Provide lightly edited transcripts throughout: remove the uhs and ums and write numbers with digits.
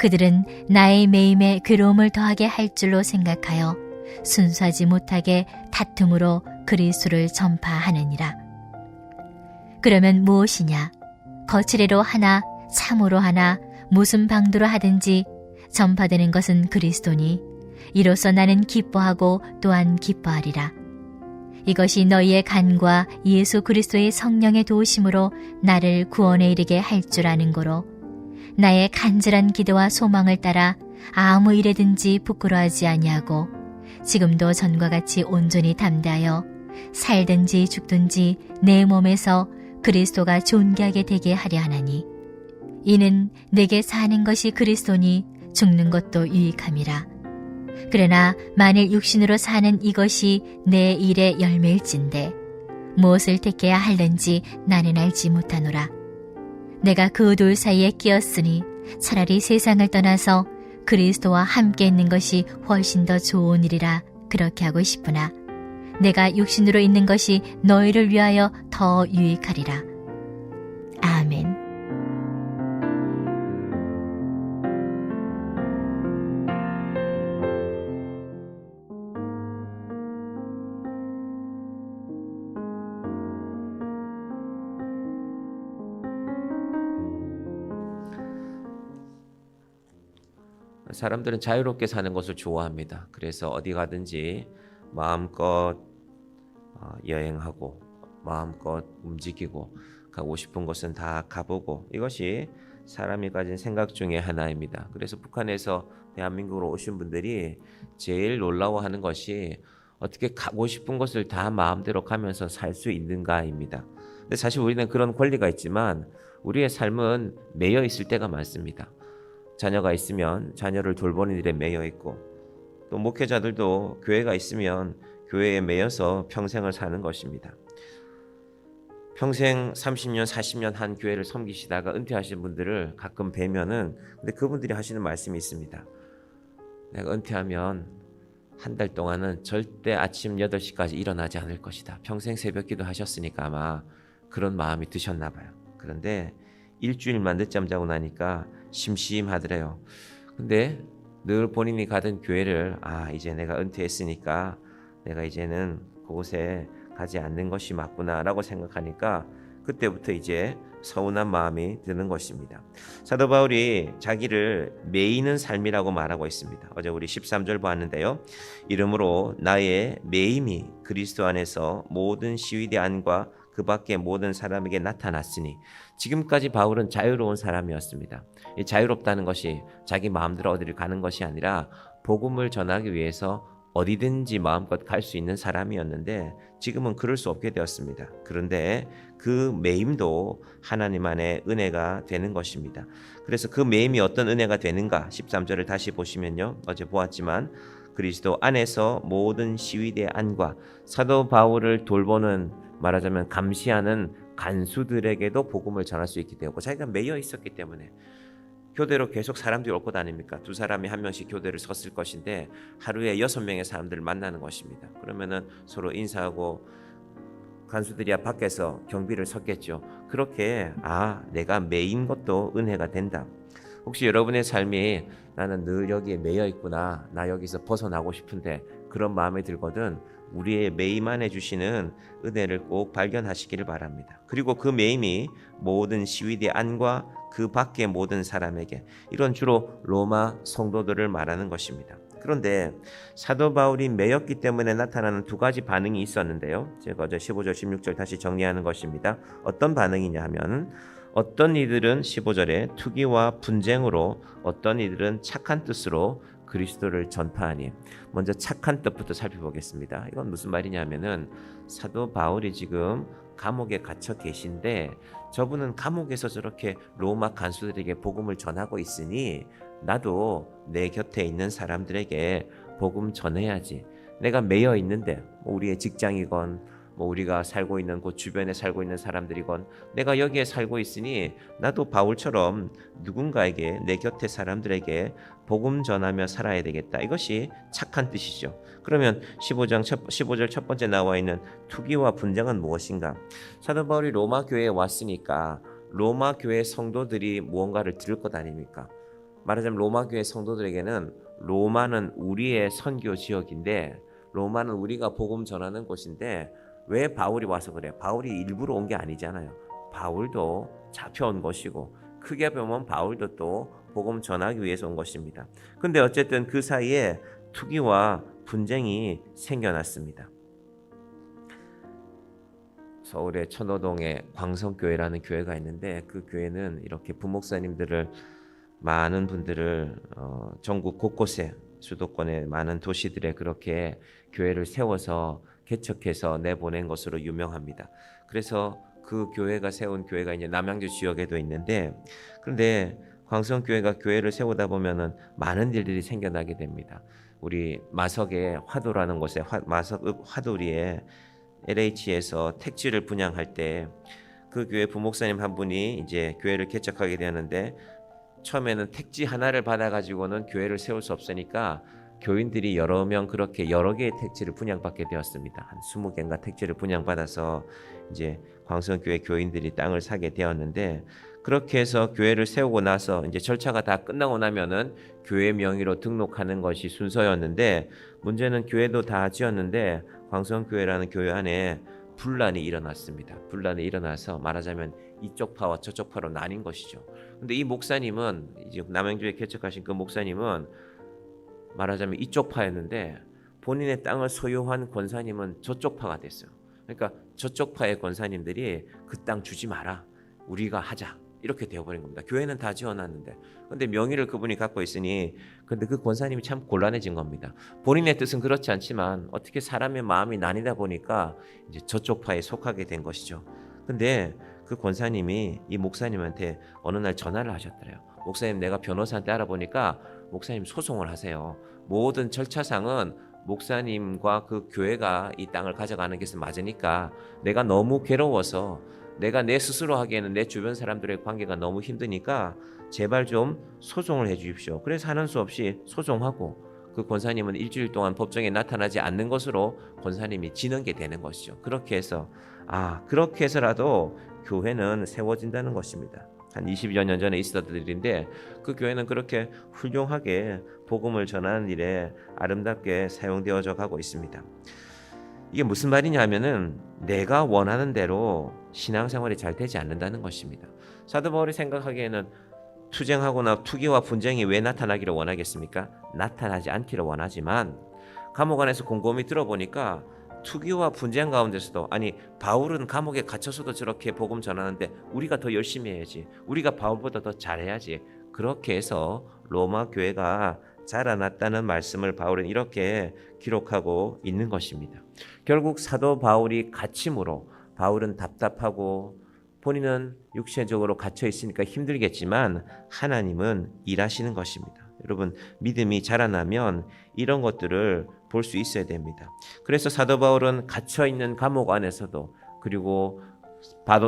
그들은 나의 매임에 괴로움을 더하게 할 줄로 생각하여 순수하지 못하게 다툼으로 그리스도를 전파하느니라. 그러면 무엇이냐? 거칠애로 하나 참으로 하나 무슨 방도로 하든지 전파되는 것은 그리스도니 이로써 나는 기뻐하고 또한 기뻐하리라. 이것이 너희의 간과 예수 그리스도의 성령의 도우심으로 나를 구원에 이르게 할 줄 아는 고로 나의 간절한 기도와 소망을 따라 아무 일에든지 부끄러워하지 아니하고 지금도 전과 같이 온전히 담대하여 살든지 죽든지 내 몸에서 그리스도가 존귀하게 되게 하려 하나니 이는 내게 사는 것이 그리스도니 죽는 것도 유익함이라. 그러나 만일 육신으로 사는 이것이 내 일의 열매일진데 무엇을 택해야 할는지 나는 알지 못하노라. 내가 그 둘 사이에 끼었으니 차라리 세상을 떠나서 그리스도와 함께 있는 것이 훨씬 더 좋은 일이라 그렇게 하고 싶으나 내가 육신으로 있는 것이 너희를 위하여 더 유익하리라. 아멘. 사람들은 자유롭게 사는 것을 좋아합니다. 그래서 어디 가든지 마음껏 여행하고 마음껏 움직이고 가고 싶은 곳은 다 가보고 이것이 사람이 가진 생각 중에 하나입니다. 그래서 북한에서 대한민국으로 오신 분들이 제일 놀라워하는 것이 어떻게 가고 싶은 곳을 다 마음대로 가면서 살 수 있는가입니다. 근데 사실 우리는 그런 권리가 있지만 우리의 삶은 매여 있을 때가 많습니다. 자녀가 있으면 자녀를 돌보는 일에 매여 있고 또 목회자들도 교회가 있으면 교회에 매여서 평생을 사는 것입니다. 평생 30년, 40년 한 교회를 섬기시다가 은퇴하신 분들을 가끔 뵈면은 근데 그분들이 하시는 말씀이 있습니다. 내가 은퇴하면 한 달 동안은 절대 아침 8시까지 일어나지 않을 것이다. 평생 새벽기도 하셨으니까 아마 그런 마음이 드셨나 봐요. 그런데 일주일만 늦잠 자고 나니까 심심하더래요. 근데 늘 본인이 가던 교회를 이제 내가 은퇴했으니까 내가 이제는 그곳에 가지 않는 것이 맞구나 라고 생각하니까 그때부터 이제 서운한 마음이 드는 것입니다. 사도 바울이 자기를 매이는 삶이라고 말하고 있습니다. 어제 우리 13절 보았는데요. 이러므로 나의 매임이 그리스도 안에서 모든 시위대 안과 그 밖의 모든 사람에게 나타났으니 지금까지 바울은 자유로운 사람이었습니다. 이 자유롭다는 것이 자기 마음대로 어디를 가는 것이 아니라 복음을 전하기 위해서 어디든지 마음껏 갈 수 있는 사람이었는데 지금은 그럴 수 없게 되었습니다. 그런데 그 매임도 하나님 안의 은혜가 되는 것입니다. 그래서 그 매임이 어떤 은혜가 되는가 13절을 다시 보시면요. 어제 보았지만 그리스도 안에서 모든 시위대 안과 사도 바울을 돌보는 말하자면 감시하는 간수들에게도 복음을 전할 수 있게 되었고 자기가 매여 있었기 때문에 교대로 계속 사람들이 올 것 아닙니까? 두 사람이 한 명씩 교대를 섰을 것인데 하루에 6명의 사람들을 만나는 것입니다. 그러면은 서로 인사하고 간수들이야 밖에서 경비를 섰겠죠. 그렇게 내가 매인 것도 은혜가 된다. 혹시 여러분의 삶이 나는 늘 여기에 매여 있구나. 나 여기서 벗어나고 싶은데 그런 마음이 들거든 우리의 매임 안에 주시는 은혜를 꼭 발견하시기를 바랍니다. 그리고 그 매임이 모든 시위대 안과 그 밖의 모든 사람에게 이런 주로 로마 성도들을 말하는 것입니다. 그런데 사도 바울이 매였기 때문에 나타나는 두 가지 반응이 있었는데요. 제가 어제 15절 16절 다시 정리하는 것입니다. 어떤 반응이냐 하면 어떤 이들은 15절에 투기와 분쟁으로 어떤 이들은 착한 뜻으로 그리스도를 전파하니 먼저 착한 뜻부터 살펴보겠습니다. 이건 무슨 말이냐면은 사도 바울이 지금 감옥에 갇혀 계신데 저분은 감옥에서 저렇게 로마 간수들에게 복음을 전하고 있으니 나도 내 곁에 있는 사람들에게 복음 전해야지. 내가 매여 있는데 우리의 직장이건 우리가 살고 있는 곳 주변에 살고 있는 사람들이건 내가 여기에 살고 있으니 나도 바울처럼 누군가에게 내 곁에 사람들에게 복음 전하며 살아야 되겠다. 이것이 착한 뜻이죠. 그러면 15절 첫 번째 나와 있는 투기와 분쟁은 무엇인가? 사도 바울이 로마 교회에 왔으니까 로마 교회 성도들이 무언가를 들을 것 아닙니까? 말하자면 로마 교회 성도들에게는 로마는 우리의 선교 지역인데, 로마는 우리가 복음 전하는 곳인데 왜 바울이 와서 그래? 바울이 일부러 온 게 아니잖아요. 바울도 잡혀온 것이고, 크게 보면 바울도 또 복음 전하기 위해서 온 것입니다. 근데 어쨌든 그 사이에 투기와 분쟁이 생겨났습니다. 서울의 천호동에 광성교회라는 교회가 있는데, 그 교회는 이렇게 부목사님들을, 많은 분들을 전국 곳곳에, 수도권의 많은 도시들에 그렇게 교회를 세워서 개척해서 내보낸 것으로 유명합니다. 그래서 그 교회가 세운 교회가 이제 남양주 지역에도 있는데, 그런데 광성교회가 교회를 세우다 보면은 많은 일들이 생겨나게 됩니다. 우리 마석의 화도라는 곳에 마석 화도리에 LH에서 택지를 분양할 때 그 교회 부목사님 한 분이 이제 교회를 개척하게 되었는데, 처음에는 택지 하나를 받아가지고는 교회를 세울 수 없으니까 교인들이 여러 명 그렇게 여러 개의 택지를 분양받게 되었습니다. 한 20개인가 택지를 분양받아서 이제 광성교회 교인들이 땅을 사게 되었는데, 그렇게 해서 교회를 세우고 나서 이제 절차가 다 끝나고 나면은 교회 명의로 등록하는 것이 순서였는데, 문제는 교회도 다 지었는데 광성교회라는 교회 안에 분란이 일어났습니다. 분란이 일어나서 말하자면 이쪽 파와 저쪽 파로 나뉜 것이죠. 근데 이 목사님은, 이제 남양주에 개척하신 그 목사님은 말하자면 이쪽 파였는데, 본인의 땅을 소유한 권사님은 저쪽 파가 됐어요. 그러니까 저쪽 파의 권사님들이 그 땅 주지 마라, 우리가 하자, 이렇게 되어버린 겁니다. 교회는 다 지어놨는데, 근데 명의를 그분이 갖고 있으니, 근데 그 권사님이 참 곤란해진 겁니다. 본인의 뜻은 그렇지 않지만 어떻게 사람의 마음이 나뉘다 보니까 이제 저쪽 파에 속하게 된 것이죠. 근데 그 권사님이 이 목사님한테 어느 날 전화를 하셨더래요. 목사님, 내가 변호사한테 알아보니까 목사님 소송을 하세요. 모든 절차상은 목사님과 그 교회가 이 땅을 가져가는 것은 맞으니까 내가 너무 괴로워서, 내가 내 스스로 하기에는 내 주변 사람들의 관계가 너무 힘드니까 제발 좀 소송을 해 주십시오. 그래서 하는 수 없이 소송하고, 그 권사님은 일주일 동안 법정에 나타나지 않는 것으로 권사님이 지는 게 되는 것이죠. 그렇게 해서 그렇게 해서라도 교회는 세워진다는 것입니다. 한 20여 년 전에 있었던 일인데, 그 교회는 그렇게 훌륭하게 복음을 전하는 일에 아름답게 사용되어져 가고 있습니다. 이게 무슨 말이냐 하면은, 내가 원하는 대로 신앙생활이 잘 되지 않는다는 것입니다. 사도 바울이 생각하기에는 투쟁하거나 투기와 분쟁이 왜 나타나기를 원하겠습니까? 나타나지 않기를 원하지만, 감옥 안에서 곰곰이 들어보니까 투기와 분쟁 가운데서도, 아니 바울은 감옥에 갇혀서도 저렇게 복음 전하는데 우리가 더 열심히 해야지, 우리가 바울보다 더 잘해야지, 그렇게 해서 로마 교회가 자라났다는 말씀을 바울은 이렇게 기록하고 있는 것입니다. 결국 사도 바울이 갇힘으로, 바울은 답답하고 본인은 육체적으로 갇혀 있으니까 힘들겠지만 하나님은 일하시는 것입니다. 여러분, 믿음이 자라나면 이런 것들을 볼 수 있어야 됩니다. 그래서 사도 바울은 갇혀 있는 감옥 안에서도, 그리고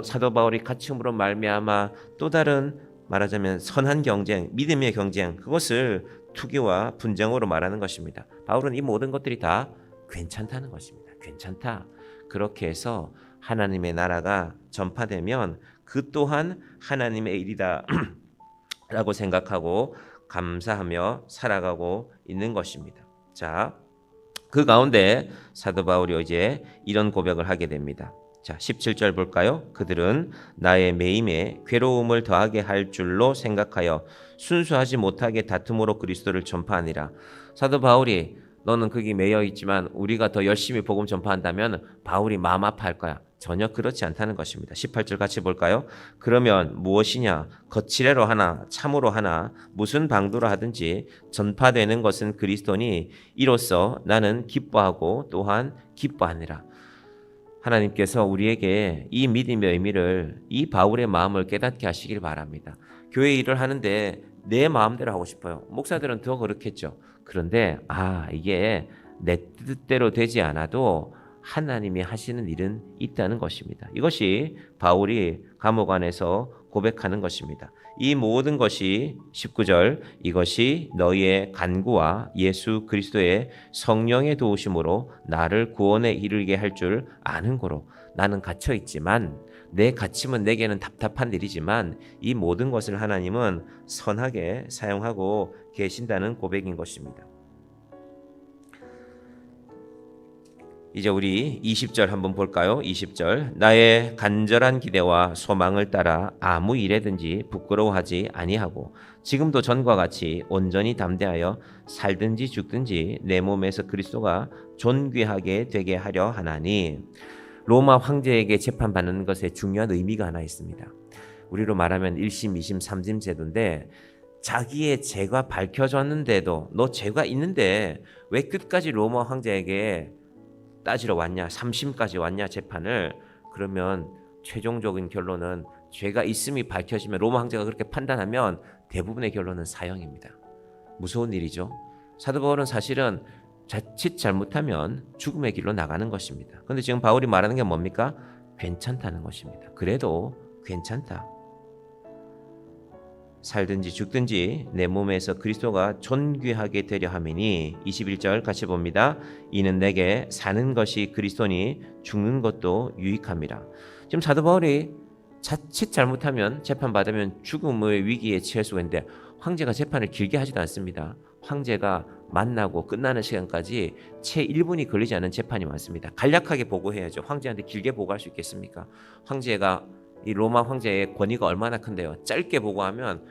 사도 바울이 갇힘으로 말미암아 또 다른, 말하자면 선한 경쟁, 믿음의 경쟁, 그것을 투기와 분쟁으로 말하는 것입니다. 바울은 이 모든 것들이 다 괜찮다는 것입니다. 괜찮다. 그렇게 해서 하나님의 나라가 전파되면 그 또한 하나님의 일이다 라고 생각하고 감사하며 살아가고 있는 것입니다. 자, 그 가운데 사도 바울이 이제 이런 고백을 하게 됩니다. 자, 17절 볼까요? 그들은 나의 매임에 괴로움을 더하게 할 줄로 생각하여 순수하지 못하게 다툼으로 그리스도를 전파하니라. 사도 바울이, 너는 거기 매여 있지만 우리가 더 열심히 복음 전파한다면 바울이 마음 아파할 거야. 전혀 그렇지 않다는 것입니다. 18절 같이 볼까요? 그러면 무엇이냐? 거칠애로 하나 참으로 하나 무슨 방도로 하든지 전파되는 것은 그리스도니 이로써 나는 기뻐하고 또한 기뻐하니라. 하나님께서 우리에게 이 믿음의 의미를, 이 바울의 마음을 깨닫게 하시길 바랍니다. 교회 일을 하는데 내 마음대로 하고 싶어요. 목사들은 더 그렇겠죠. 그런데 이게 내 뜻대로 되지 않아도 하나님이 하시는 일은 있다는 것입니다. 이것이 바울이 감옥 안에서 고백하는 것입니다. 이 모든 것이 19절, 이것이 너희의 간구와 예수 그리스도의 성령의 도우심으로 나를 구원에 이르게 할 줄 아는 고로, 나는 갇혀 있지만 내 가침은 내게는 답답한 일이지만 이 모든 것을 하나님은 선하게 사용하고 계신다는 고백인 것입니다. 이제 우리 20절 한번 볼까요? 20절 나의 간절한 기대와 소망을 따라 아무 일에든지 부끄러워하지 아니하고 지금도 전과 같이 온전히 담대하여 살든지 죽든지 내 몸에서 그리스도가 존귀하게 되게 하려 하나니. 로마 황제에게 재판받는 것에 중요한 의미가 하나 있습니다. 우리로 말하면 1심, 2심, 3심 제도인데 자기의 죄가 밝혀졌는데도 너 죄가 있는데 왜 끝까지 로마 황제에게 따지러 왔냐, 3심까지 왔냐 재판을. 그러면 최종적인 결론은 죄가 있음이 밝혀지면 로마 황제가 그렇게 판단하면 대부분의 결론은 사형입니다. 무서운 일이죠. 사도 바울은 사실은 자칫 잘못하면 죽음의 길로 나가는 것입니다. 그런데 지금 바울이 말하는 게 뭡니까? 괜찮다는 것입니다. 그래도 괜찮다. 살든지 죽든지 내 몸에서 그리스도가 존귀하게 되려 함이니. 21절 같이 봅니다. 이는 내게 사는 것이 그리스도니 죽는 것도 유익함이라. 지금 사도 바울이 자칫 잘못하면 재판받으면 죽음의 위기에 처할 수가 있는데 황제가 재판을 길게 하지도 않습니다. 황제가 만나고 끝나는 시간까지 채 1분이 걸리지 않은 재판이 많습니다. 간략하게 보고해야죠. 황제한테 길게 보고할 수 있겠습니까? 황제가 이 로마 황제의 권위가 얼마나 큰데요. 짧게 보고하면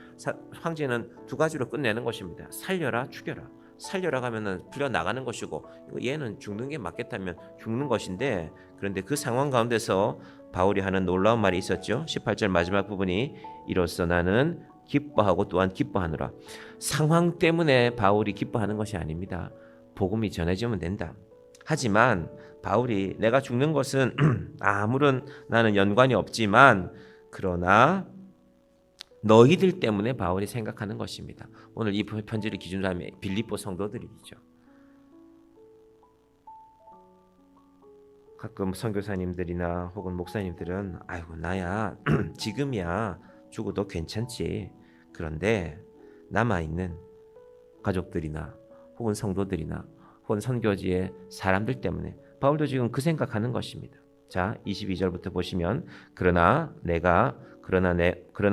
황제는 두 가지로 끝내는 것입니다. 살려라, 죽여라. 살려라 하면은 풀려 나가는 것이고 얘는 죽는 게 맞겠다면 죽는 것인데, 그런데 그 상황 가운데서 바울이 하는 놀라운 말이 있었죠. 18절 마지막 부분이 이로써 나는 기뻐하고 또한 기뻐하노라. 상황 때문에 바울이 기뻐하는 것이 아닙니다. 복음이 전해지면 된다. 하지만 바울이 내가 죽는 것은 아무런 나는 연관이 없지만 그러나 너희들 때문에 바울이 생각하는 것입니다. 오늘 이 편지를 기준으로 하면 빌립보 성도들이죠. 가끔 선교사님들이나 혹은 목사님들은 아이고 나야 지금이야 죽어도 괜찮지. 그런데 남아있는 가족들이나 혹은 성도들이나 혹은 선교지의 사람들 때문에 바울도 지금 그 생각하는 것입니다. 자, 22절부터 보시면 그러나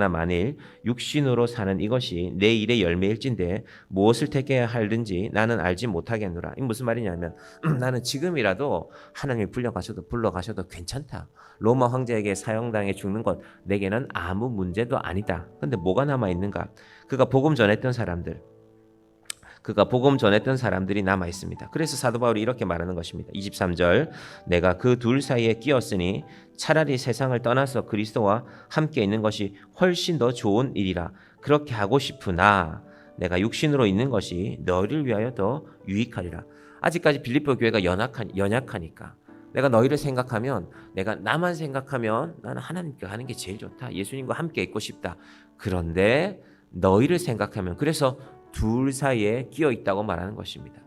만일 육신으로 사는 이것이 내 일의 열매일진데 무엇을 택해야 할든지 나는 알지 못하겠노라. 이 무슨 말이냐면 나는 지금이라도 하나님이 불러가셔도 괜찮다. 로마 황제에게 사형당해 죽는 것 내게는 아무 문제도 아니다. 그런데 뭐가 남아있는가? 그가 복음 전했던 사람들이 남아 있습니다. 그래서 사도 바울이 이렇게 말하는 것입니다. 23절 내가 그 둘 사이에 끼었으니 차라리 세상을 떠나서 그리스도와 함께 있는 것이 훨씬 더 좋은 일이라. 그렇게 하고 싶으나 내가 육신으로 있는 것이 너희를 위하여 더 유익하리라. 아직까지 빌립보 교회가 연약하니까 내가 너희를 생각하면, 내가 나만 생각하면 나는 하나님께 가는 게 제일 좋다. 예수님과 함께 있고 싶다. 그런데 너희를 생각하면, 그래서 둘 사이에 끼어 있다고 말하는 것입니다.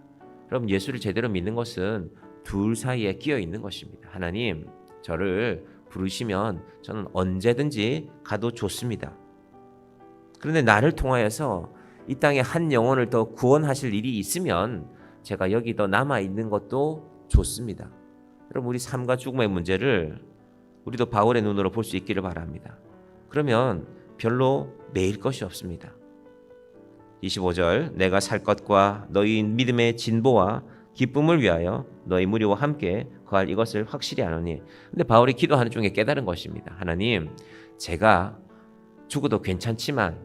그럼 예수를 제대로 믿는 것은 둘 사이에 끼어 있는 것입니다. 하나님, 저를 부르시면 저는 언제든지 가도 좋습니다. 그런데 나를 통하여서 이 땅에 한 영혼을 더 구원하실 일이 있으면 제가 여기 더 남아 있는 것도 좋습니다. 여러분, 우리 삶과 죽음의 문제를 우리도 바울의 눈으로 볼 수 있기를 바랍니다. 그러면 별로 매일 것이 없습니다. 25절 내가 살 것과 너희 믿음의 진보와 기쁨을 위하여 너희 무리와 함께 거할 이것을 확실히 아노니. 근데 바울이 기도하는 중에 깨달은 것입니다. 하나님, 제가 죽어도 괜찮지만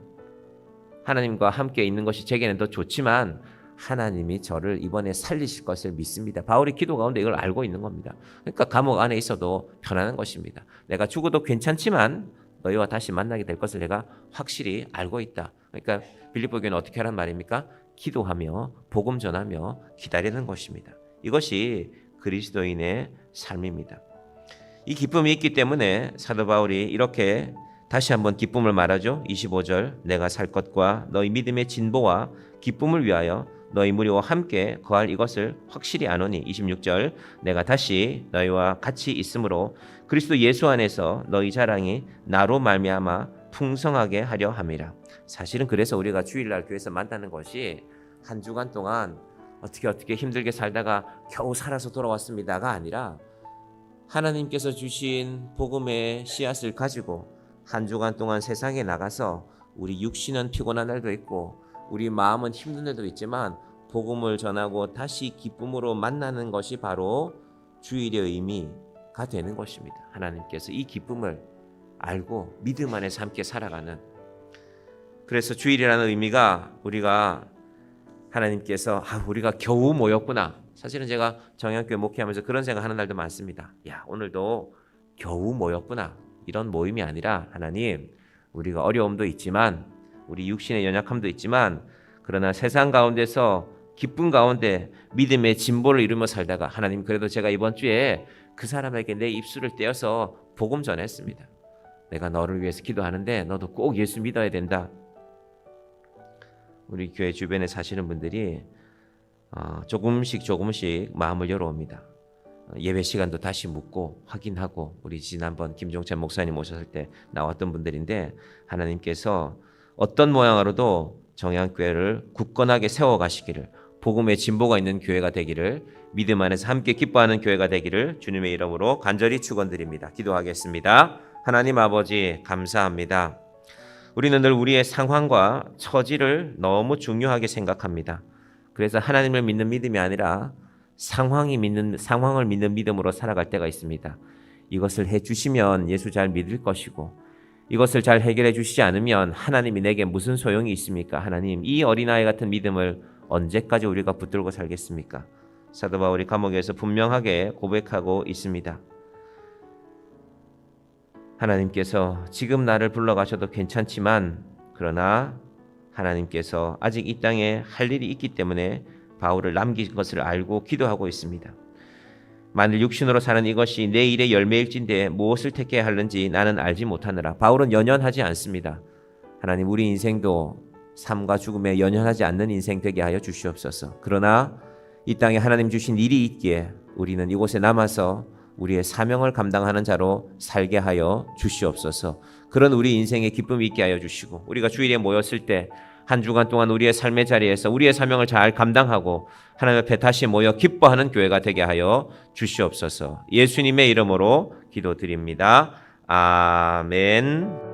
하나님과 함께 있는 것이 제게는 더 좋지만 하나님이 저를 이번에 살리실 것을 믿습니다. 바울이 기도 가운데 이걸 알고 있는 겁니다. 그러니까 감옥 안에 있어도 편안한 것입니다. 내가 죽어도 괜찮지만 너희와 다시 만나게 될 것을 내가 확실히 알고 있다. 그러니까 빌립보 교회는 어떻게 하란 말입니까? 기도하며 복음 전하며 기다리는 것입니다. 이것이 그리스도인의 삶입니다. 이 기쁨이 있기 때문에 사도 바울이 이렇게 다시 한번 기쁨을 말하죠. 25절 내가 살 것과 너희 믿음의 진보와 기쁨을 위하여 너희 무리와 함께 거할 이것을 확실히 아노니. 26절 내가 다시 너희와 같이 있으므로 그리스도 예수 안에서 너희 자랑이 나로 말미암아 풍성하게 하려 함이라. 사실은 그래서 우리가 주일날 교회에서 만나는 것이 한 주간 동안 어떻게 힘들게 살다가 겨우 살아서 돌아왔습니다가 아니라 하나님께서 주신 복음의 씨앗을 가지고 한 주간 동안 세상에 나가서 우리 육신은 피곤한 날도 있고 우리 마음은 힘든 날도 있지만 복음을 전하고 다시 기쁨으로 만나는 것이 바로 주일의 의미가 되는 것입니다. 하나님께서 이 기쁨을 알고 믿음 안에서 함께 살아가는, 그래서 주일이라는 의미가 우리가 하나님께서 우리가 겨우 모였구나. 사실은 제가 정향교회 목회하면서 그런 생각하는 날도 많습니다. 야, 오늘도 겨우 모였구나. 이런 모임이 아니라 하나님, 우리가 어려움도 있지만 우리 육신의 연약함도 있지만 그러나 세상 가운데서 기쁨 가운데 믿음의 진보를 이루며 살다가 하나님, 그래도 제가 이번 주에 그 사람에게 내 입술을 떼어서 복음 전했습니다. 내가 너를 위해서 기도하는데 너도 꼭 예수 믿어야 된다. 우리 교회 주변에 사시는 분들이 조금씩 마음을 열어옵니다. 예배 시간도 다시 묻고 확인하고, 우리 지난번 김종찬 목사님 오셨을 때 나왔던 분들인데 하나님께서 어떤 모양으로도 정향교회를 굳건하게 세워가시기를, 복음의 진보가 있는 교회가 되기를, 믿음 안에서 함께 기뻐하는 교회가 되기를 주님의 이름으로 간절히 축원드립니다. 기도하겠습니다. 하나님 아버지, 감사합니다. 우리는 늘 우리의 상황과 처지를 너무 중요하게 생각합니다. 그래서 하나님을 믿는 믿음이 아니라 상황을 믿는 믿음으로 살아갈 때가 있습니다. 이것을 해주시면 예수 잘 믿을 것이고, 이것을 잘 해결해 주시지 않으면 하나님이 내게 무슨 소용이 있습니까? 하나님, 이 어린아이 같은 믿음을 언제까지 우리가 붙들고 살겠습니까? 사도 바울이 감옥에서 분명하게 고백하고 있습니다. 하나님께서 지금 나를 불러가셔도 괜찮지만, 그러나 하나님께서 아직 이 땅에 할 일이 있기 때문에 바울을 남긴 것을 알고 기도하고 있습니다. 만일 육신으로 사는 이것이 내 일의 열매일진데 무엇을 택해야 하는지 나는 알지 못하느라. 바울은 연연하지 않습니다. 하나님, 우리 인생도 삶과 죽음에 연연하지 않는 인생 되게 하여 주시옵소서. 그러나 이 땅에 하나님 주신 일이 있기에 우리는 이곳에 남아서 우리의 사명을 감당하는 자로 살게 하여 주시옵소서. 그런 우리 인생의 기쁨이 있게 하여 주시고, 우리가 주일에 모였을 때 한 주간 동안 우리의 삶의 자리에서 우리의 사명을 잘 감당하고 하나님 앞에 다시 모여 기뻐하는 교회가 되게 하여 주시옵소서. 예수님의 이름으로 기도드립니다. 아멘.